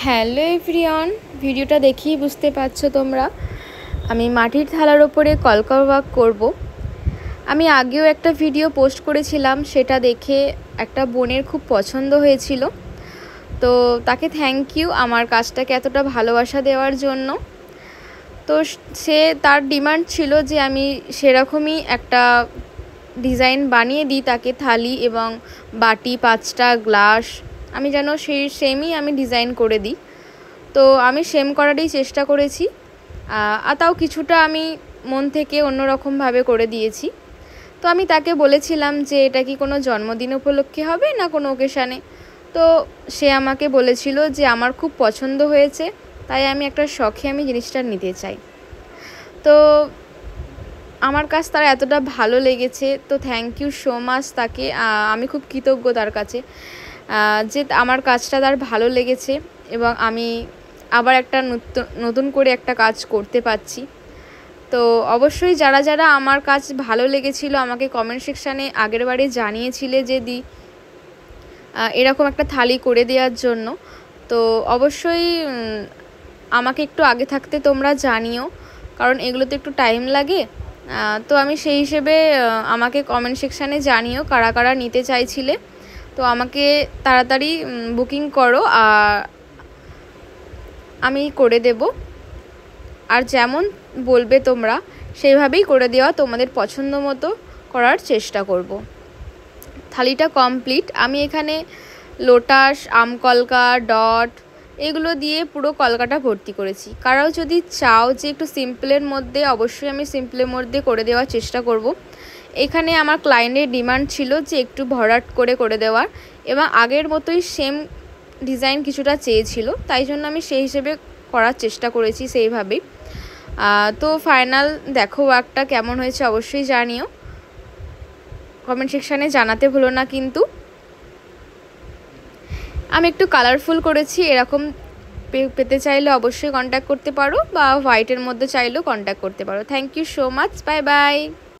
Hello everyone, ভিডিওটা দেখেই বুঝতে পারছো তোমরা আমি মাটির থালার ওপরে কলকা ওয়ার্ক করব। আমি আগেও একটা ভিডিও পোস্ট করেছিলাম, সেটা দেখে একটা বোনের খুব পছন্দ হয়েছিল, তো তাকে থ্যাংক ইউ আমার কাজটাকে এতটা ভালোবাসা দেওয়ার জন্য। তো সে তার ডিমান্ড ছিল যে আমি সেরকমই একটা ডিজাইন বানিয়ে দিই তাকে, থালি এবং বাটি, 5টা গ্লাস আমি যেন সেই সেমই আমি ডিজাইন করে দিই। তো আমি সেম করারই চেষ্টা করেছি, আর তাও কিছুটা আমি মন থেকে অন্যরকমভাবে করে দিয়েছি। তো আমি তাকে বলেছিলাম যে এটা কি কোনো জন্মদিন উপলক্ষে হবে না কোনো ওকেশানে। তো সে আমাকে বলেছিল যে আমার খুব পছন্দ হয়েছে, তাই আমি একটা শখে আমি জিনিসটা নিতে চাই। তো আমার কাছে তার এতটা ভালো লেগেছে, তো থ্যাংক ইউ সো মাচ তাকে। আমি খুব কৃতজ্ঞ তার কাছে যে আমার কাজটা তার ভালো লেগেছে এবং আমি আবার একটা নতুন করে একটা কাজ করতে পারছি। তো অবশ্যই যারা যারা আমার কাজ ভালো লেগেছিল আমাকে কমেন্ট সেকশানে আগেরবারে জানিয়েছিলে যে এরকম একটা থালি করে দেওয়ার জন্য। তো অবশ্যই আমাকে একটু আগে থাকতে তোমরা জানিও, কারণ এগুলোতে একটু টাইম লাগে। তো আমি সেই হিসেবে আমাকে কমেন্ট সেকশানে জানিও কারা কারা নিতে চাইছিলে। তো আমাকে তাড়াতাড়ি বুকিং করো, আর আমি করে দেব। আর যেমন বলবে তোমরা সেইভাবেই করে দেওয়া তোমাদের পছন্দ মতো করার চেষ্টা করব। থালিটা কমপ্লিট। আমি এখানে লোটাস, আমকলকা, ডট এগুলো দিয়ে পুরো কলকাটা ভর্তি করেছি। কারাও যদি চাও যে একটু সিম্পলের মধ্যে, অবশ্যই আমি সিম্পলের মধ্যে করে দেওয়ার চেষ্টা করব। এখানে আমার ক্লায়েন্টের ডিমান্ড ছিল যে একটু ভরাট করে দেওয়ার, এবং আগের মতোই সেম ডিজাইন কিছুটা চেয়েছিল, তাই জন্য আমি সেই হিসেবে করার চেষ্টা করেছি সেইভাবেই। তো ফাইনাল দেখো ওয়ার্কটা কেমন হয়েছে অবশ্যই জানিও, কমেন্ট সেকশানে জানাতে ভুলো না কিন্তু। আমি একটু কালারফুল করেছি, এরকম পেতে চাইলে অবশ্যই কন্ট্যাক্ট করতে পারো, বা হোয়াইটের মধ্যে চাইলেও কন্ট্যাক্ট করতে পারো। Thank you so much, bye by.